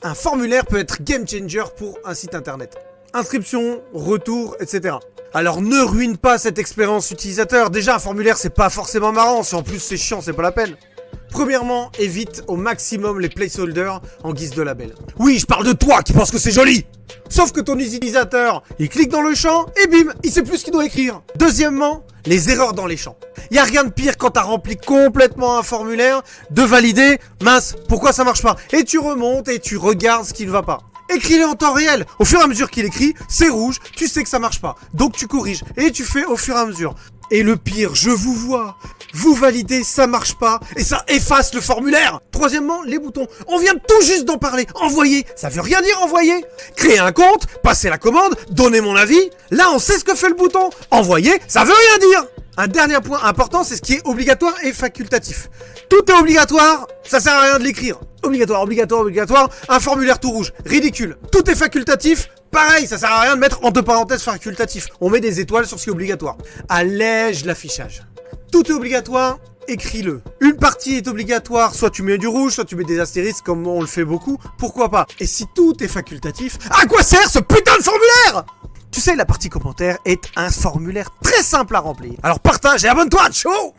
Un formulaire peut être game changer pour un site internet. Inscription, retour, etc. Alors ne ruine pas cette expérience utilisateur. Déjà un formulaire c'est pas forcément marrant, si en plus c'est chiant c'est pas la peine. Premièrement, évite au maximum les placeholders en guise de label. Oui, je parle de toi qui pense que c'est joli. Sauf que ton utilisateur, il clique dans le champ et bim, il sait plus ce qu'il doit écrire. Deuxièmement, les erreurs dans les champs. Y a rien de pire quand t'as rempli complètement un formulaire de valider, mince, pourquoi ça marche pas? Et tu remontes et tu regardes ce qui ne va pas. Écris-le en temps réel. Au fur et à mesure qu'il écrit, c'est rouge, tu sais que ça marche pas. Donc tu corriges et tu fais au fur et à mesure. Et le pire, je vous vois. Vous validez, ça marche pas et ça efface le formulaire. Troisièmement, les boutons. On vient tout juste d'en parler. Envoyer, ça veut rien dire envoyer. Créer un compte, passer la commande, donner mon avis. Là, on sait ce que fait le bouton. Envoyer, ça veut rien dire. Un dernier point important, c'est ce qui est obligatoire et facultatif. Tout est obligatoire, ça sert à rien de l'écrire. Obligatoire, obligatoire, obligatoire, un formulaire tout rouge, ridicule. Tout est facultatif, pareil, ça sert à rien de mettre entre parenthèses facultatif. On met des étoiles sur ce qui est obligatoire. Allège l'affichage. Tout est obligatoire, écris-le. Une partie est obligatoire, soit tu mets du rouge, soit tu mets des astérisques comme on le fait beaucoup, pourquoi pas. Et si tout est facultatif, à quoi sert ce putain de formulaire ? Tu sais, la partie commentaire est un formulaire très simple à remplir. Alors partage et abonne-toi, ciao.